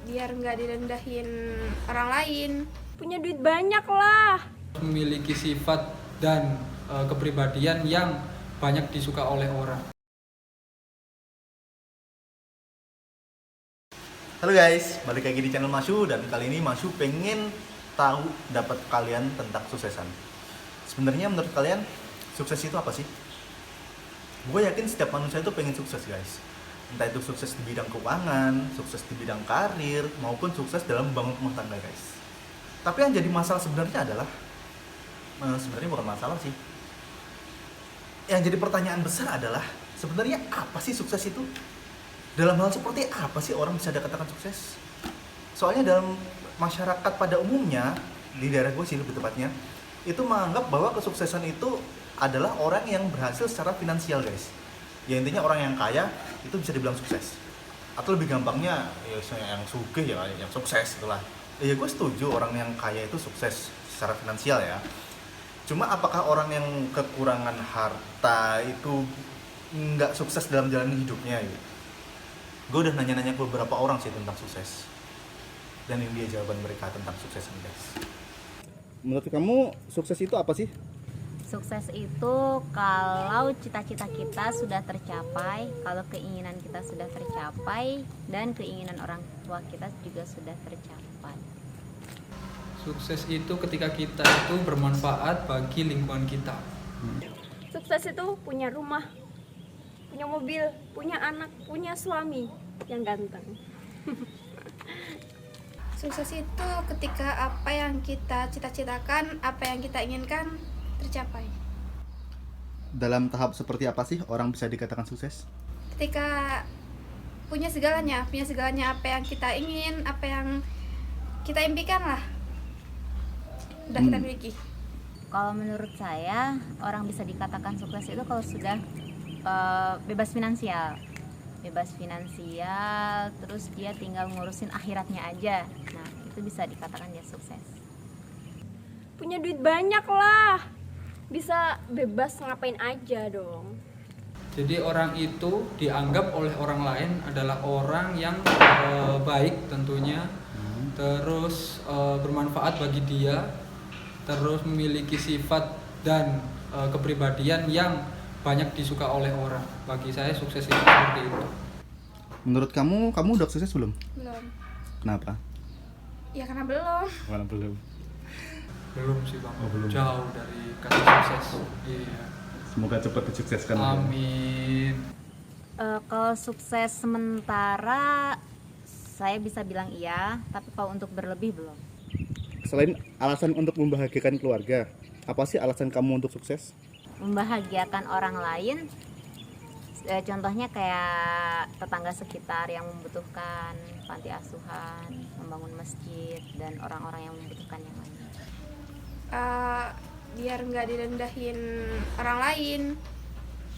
biar nggak direndahin orang lain. Punya duit banyak lah. Memiliki sifat dan kepribadian yang banyak disuka oleh orang. Halo guys, balik lagi di channel Masyu, dan kali ini Masyu pengen tahu dapat kalian tentang suksesan. Sebenarnya menurut kalian sukses itu apa sih? Gue yakin setiap manusia itu pengen sukses guys. Entah itu sukses di bidang keuangan, sukses di bidang karir, maupun sukses dalam membangun rumah tangga guys. Tapi yang jadi masalah sebenarnya adalah sebenarnya bukan masalah sih. Yang jadi pertanyaan besar adalah sebenarnya apa sih sukses itu? Dalam hal seperti apa sih orang bisa dikatakan sukses? Soalnya dalam masyarakat pada umumnya, di daerah gue sih lebih tepatnya, itu menganggap bahwa kesuksesan itu adalah orang yang berhasil secara finansial guys. Ya intinya orang yang kaya itu bisa dibilang sukses. Atau lebih gampangnya ya yang sugih ya yang sukses itulah. Ya gue setuju orang yang kaya itu sukses secara finansial ya. Cuma apakah orang yang kekurangan harta itu nggak sukses dalam jalan hidupnya gitu? Gue udah nanya-nanya ke beberapa orang sih tentang sukses, dan ini dia jawaban mereka tentang sukses ini guys. Menurut kamu sukses itu apa sih? Sukses itu kalau cita-cita kita sudah tercapai, kalau keinginan kita sudah tercapai, dan keinginan orang tua kita juga sudah tercapai. Sukses itu ketika kita itu bermanfaat bagi lingkungan kita. Sukses itu punya rumah, punya mobil, punya anak, punya suami yang ganteng. Sukses itu ketika apa yang kita cita-citakan, apa yang kita inginkan tercapai. Dalam tahap seperti apa sih orang bisa dikatakan sukses? Ketika punya segalanya apa yang kita ingin, apa yang kita impikan lah, udah kita miliki. Kalau menurut saya, orang bisa dikatakan sukses itu kalau sudah bebas finansial, terus dia tinggal ngurusin akhiratnya aja. Nah, itu bisa dikatakan dia sukses. Punya duit banyak lah. Bisa bebas ngapain aja dong. Jadi orang itu dianggap oleh orang lain adalah orang yang baik tentunya, terus bermanfaat bagi dia, terus memiliki sifat dan kepribadian yang banyak disuka oleh orang. Bagi saya sukses itu seperti itu. Menurut kamu udah sukses belum? Belum. Kenapa? Ya karena belum. Karena belum. Belum sih bang, Oh, belum. jauh dari kata sukses. Iya. Semoga cepat disukseskan. Amin. Kalau sukses sementara, saya bisa bilang iya, tapi kalau untuk berlebih belum. Selain alasan untuk membahagiakan keluarga, apa sih alasan kamu untuk sukses? Membahagiakan orang lain, contohnya kayak tetangga sekitar yang membutuhkan, panti asuhan, membangun masjid, dan orang-orang yang membutuhkan yang lain. Biar nggak direndahin orang lain,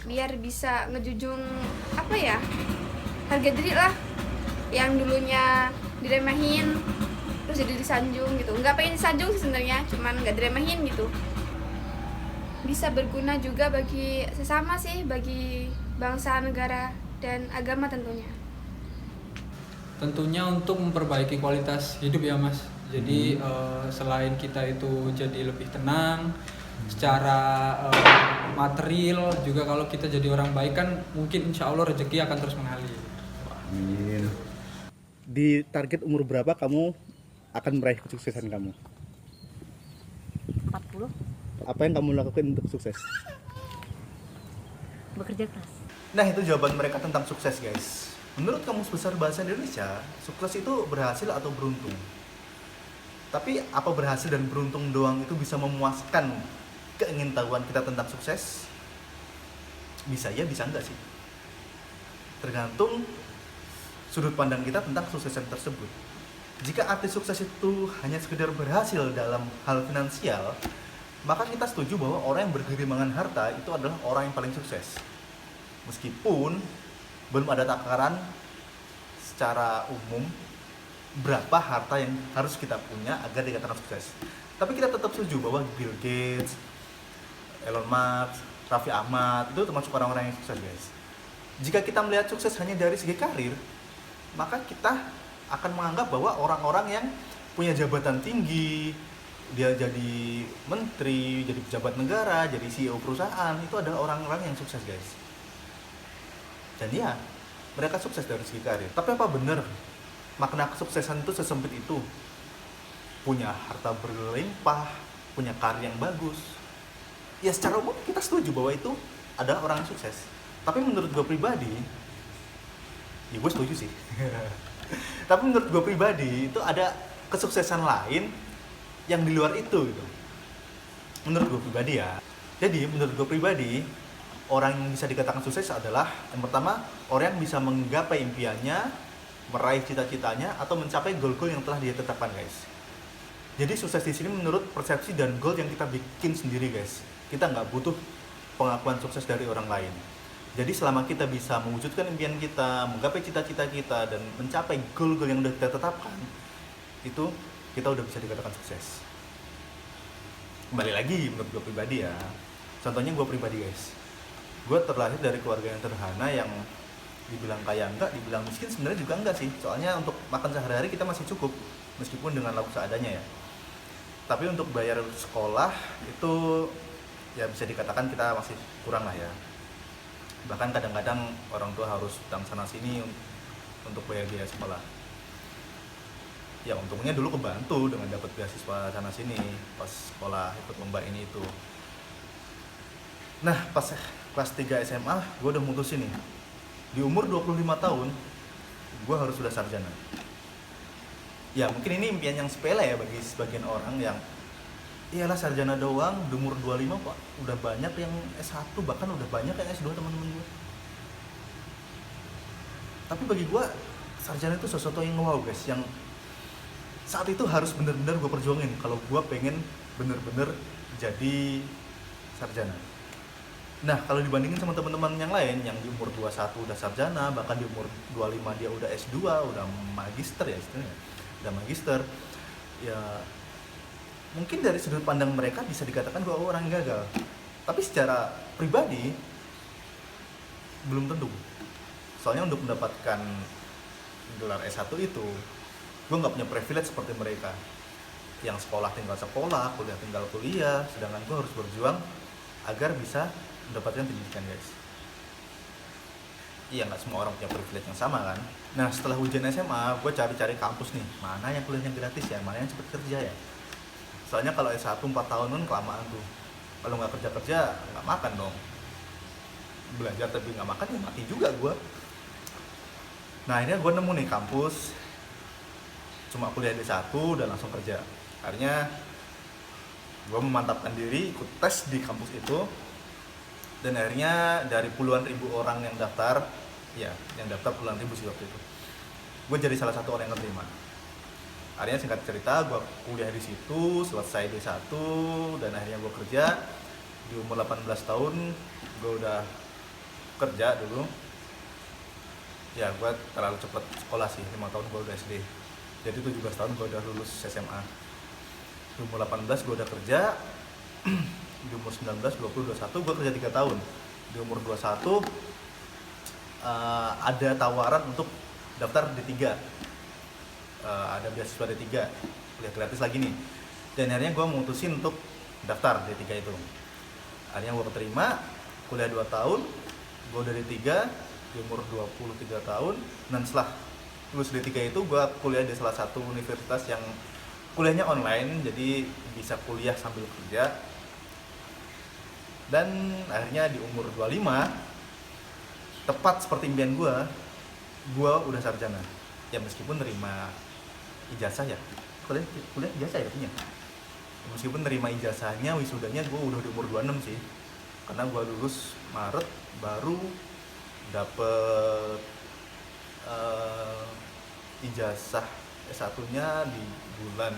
biar bisa ngejujung harga diri lah, yang dulunya diremehin terus jadi disanjung gitu. Nggak pengen disanjung sih sebenarnya, cuman nggak diremehin gitu. Bisa berguna juga bagi sesama sih, bagi bangsa, negara, dan agama tentunya. Tentunya untuk memperbaiki kualitas hidup ya mas. Jadi selain kita itu jadi lebih tenang secara material, juga kalau kita jadi orang baik kan mungkin insya Allah rezeki akan terus mengalir. Amin. Di target umur berapa kamu akan meraih kesuksesan kamu? 40, Apa yang kamu lakukan untuk sukses? bekerja keras. Nah itu jawaban mereka tentang sukses guys. Menurut Kamus Besar Bahasa Indonesia, sukses itu berhasil atau beruntung. Tapi apa berhasil dan beruntung doang itu bisa memuaskan keingintahuan kita tentang sukses? Bisa ya, bisa enggak sih? Tergantung sudut pandang kita tentang kesuksesan tersebut. Jika arti sukses itu hanya sekedar berhasil dalam hal finansial, maka kita setuju bahwa orang yang bergelimpangan harta itu adalah orang yang paling sukses. Meskipun belum ada takaran secara umum berapa harta yang harus kita punya agar dikatakan sukses. Tapi kita tetap setuju bahwa Bill Gates, Elon Musk, Raffi Ahmad itu termasuk orang-orang yang sukses guys. Jika kita melihat sukses hanya dari segi karir, maka kita akan menganggap bahwa orang-orang yang punya jabatan tinggi, dia jadi menteri, jadi pejabat negara, jadi CEO perusahaan, itu adalah orang-orang yang sukses, guys. Dan ya, mereka sukses dari segi karir. Tapi apa benar makna kesuksesan itu sesempit itu? Punya harta berlimpah, punya karir yang bagus. Ya secara umum kita setuju bahwa itu adalah orang yang sukses. Tapi menurut gue pribadi, ya gue setuju sih. Tapi menurut gue pribadi itu ada kesuksesan lain yang di luar itu gitu. Menurut gue pribadi ya. Jadi menurut gue pribadi, orang yang bisa dikatakan sukses adalah yang pertama, orang yang bisa menggapai impiannya, meraih cita-citanya, atau mencapai goal-goal yang telah dia tetapkan, guys. Jadi sukses di sini menurut persepsi dan goal yang kita bikin sendiri, guys. Kita nggak butuh pengakuan sukses dari orang lain. Jadi selama kita bisa mewujudkan impian kita, menggapai cita-cita kita, dan mencapai goal-goal yang udah kita tetapkan, itu kita udah bisa dikatakan sukses. Kembali lagi menurut gue pribadi ya. Contohnya gue pribadi, guys. Gue terlahir dari keluarga yang sederhana, yang dibilang kaya enggak, dibilang miskin sebenarnya juga enggak sih. Soalnya untuk makan sehari-hari kita masih cukup, meskipun dengan lauk seadanya ya. Tapi untuk bayar sekolah itu ya bisa dikatakan kita masih kurang lah ya. Bahkan kadang-kadang orang tua harus utang sana sini untuk bayar biaya sekolah. Ya untungnya dulu kebantu dengan dapat beasiswa sana sini pas sekolah ikut lomba ini itu. Nah pas kelas 3 SMA gue udah mutusin nih, di umur 25 tahun gue harus sudah sarjana. Ya mungkin ini impian yang sepele ya bagi sebagian orang yang iyalah sarjana doang, di umur 25 kok udah banyak yang S1, bahkan udah banyak yang S2 teman-teman gue. Tapi bagi gue sarjana itu sesuatu yang wow, guys, yang saat itu harus bener-bener gue perjuangin kalau gue pengen bener-bener jadi sarjana. Nah kalau dibandingin sama teman-teman yang lain yang di umur 21 udah sarjana, bahkan di umur 25 dia udah S2, udah magister ya istilahnya, udah magister, ya mungkin dari sudut pandang mereka bisa dikatakan gue orang yang gagal. Tapi secara pribadi belum tentu. Soalnya untuk mendapatkan gelar S1 itu gue nggak punya privilege seperti mereka yang sekolah tinggal sekolah, kuliah tinggal kuliah, sedangkan gue harus berjuang agar bisa mendapatkan pendidikan, guys. Iya, nggak semua orang punya privilege yang sama kan. Nah setelah ujian SMA gue cari-cari kampus nih, mana yang kuliahnya gratis ya, mana yang cepet kerja ya. Soalnya kalau S1 4 tahun kan kelamaan tuh. Kalau nggak kerja-kerja nggak makan dong. Belajar tapi nggak makan ya mati juga gue. Nah akhirnya gue nemu nih kampus cuma kuliah D1 dan langsung kerja. Akhirnya gue memantapkan diri, ikut tes di kampus itu, dan akhirnya dari puluhan ribu orang yang daftar, ya yang daftar puluhan ribu sih waktu itu, gue jadi salah satu orang yang keterima. Akhirnya singkat cerita gue kuliah di situ, selesai D1, dan akhirnya gue kerja. Di umur 18 tahun gue udah kerja dulu. Ya gue terlalu cepat sekolah sih, 5 tahun gue udah SD. Jadi 17 tahun gue udah lulus SMA. Di umur 18 gue udah kerja. Di umur 19, 20, 21 gue kerja 3 tahun. Di umur 21 ada tawaran untuk daftar D3. Ada beasiswa D3, kuliah gratis lagi nih. Dan akhirnya gue memutusin untuk daftar D3 itu. Akhirnya gue keterima, kuliah 2 tahun, gue dari D3 di umur 23 tahun. Dan setelah lulus D3 itu gue kuliah di salah satu universitas yang kuliahnya online, jadi bisa kuliah sambil kerja. Dan akhirnya di umur 25, tepat seperti impian gue udah sarjana. Ya meskipun nerima ijazah ya, kuliah ijazah ya punya. Meskipun nerima ijazahnya, wisudanya gue udah di umur 26 sih. Karena gue lulus Maret, baru dapet ijazah S1-nya di bulan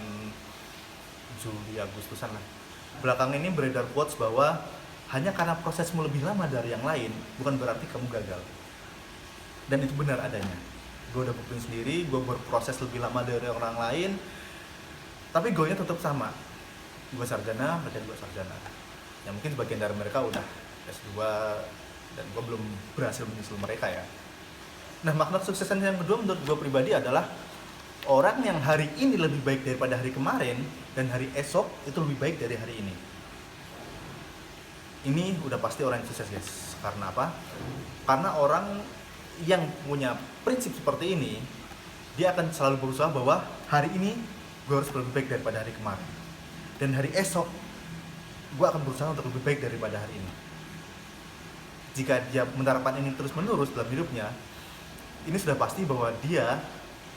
Juli Agustusan lah. Belakangan ini beredar quotes bahwa hanya karena prosesmu lebih lama dari yang lain bukan berarti kamu gagal. Dan itu benar adanya. Gue udah buktiin sendiri, gue berproses lebih lama dari orang lain, tapi goalnya tetap sama. Gue sarjana, mereka juga sarjana. Ya mungkin sebagian dari mereka udah S2 dan gue belum berhasil menyusul mereka ya. Nah makna kesuksesan yang kedua menurut gue pribadi adalah orang yang hari ini lebih baik daripada hari kemarin dan hari esok itu lebih baik dari hari ini. Ini udah pasti orang yang sukses, guys. Karena apa? Karena orang yang punya prinsip seperti ini, dia akan selalu berusaha bahwa hari ini gue harus lebih baik daripada hari kemarin, dan hari esok gue akan berusaha untuk lebih baik daripada hari ini. Jika dia menerapkan ini terus-menerus dalam hidupnya, ini sudah pasti bahwa dia,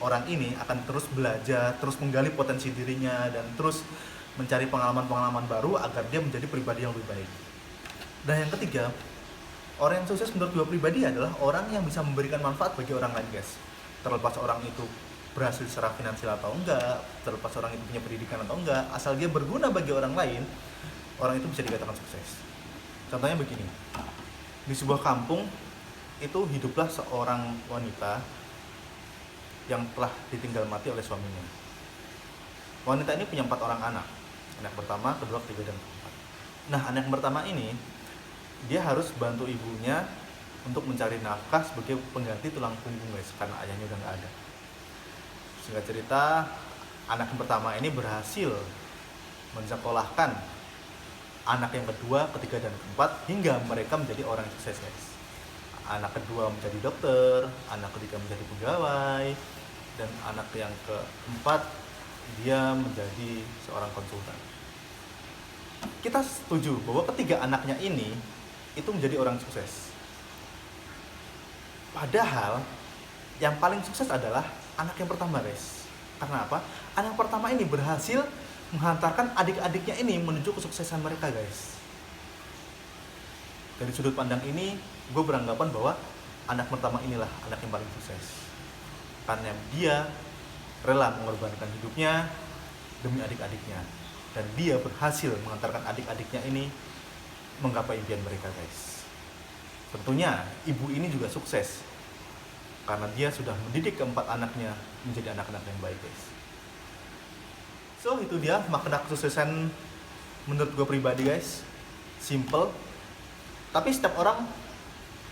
orang ini akan terus belajar, terus menggali potensi dirinya, dan terus mencari pengalaman-pengalaman baru agar dia menjadi pribadi yang lebih baik. Dan yang ketiga, orang yang sukses menurut gue pribadi adalah orang yang bisa memberikan manfaat bagi orang lain, guys. Terlepas orang itu berhasil secara finansial atau enggak, terlepas orang itu punya pendidikan atau enggak, asal dia berguna bagi orang lain, orang itu bisa dikatakan sukses. Contohnya begini, di sebuah kampung itu hiduplah seorang wanita yang telah ditinggal mati oleh suaminya. Wanita ini punya 4 orang anak, anak pertama, kedua, ketiga, dan keempat. Nah, anak yang pertama ini dia harus bantu ibunya untuk mencari nafkah sebagai pengganti tulang punggung, guys, karena ayahnya udah nggak ada. Singkat cerita, anak yang pertama ini berhasil mensekolahkan anak yang kedua, ketiga, dan keempat hingga mereka menjadi orang yang sukses, guys. Anak kedua menjadi dokter, anak ketiga menjadi pegawai, dan anak yang keempat dia menjadi seorang konsultan. Kita setuju bahwa ketiga anaknya ini itu menjadi orang sukses. Padahal yang paling sukses adalah anak yang pertama, guys. Karena apa? Anak pertama ini berhasil menghantarkan adik-adiknya ini menuju kesuksesan mereka, guys. Dari sudut pandang ini, gue beranggapan bahwa anak pertama inilah anak yang paling sukses. Karena dia rela mengorbankan hidupnya demi adik-adiknya. Dan dia berhasil mengantarkan adik-adiknya ini menggapai impian mereka, guys. Tentunya ibu ini juga sukses karena dia sudah mendidik keempat anaknya menjadi anak-anak yang baik, guys. So, itu dia makna kesuksesan menurut gue pribadi, guys. Simple, tapi setiap orang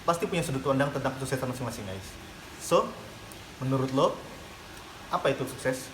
pasti punya sudut pandang tentang kesuksesan masing-masing, guys. So, menurut lo, apa itu sukses?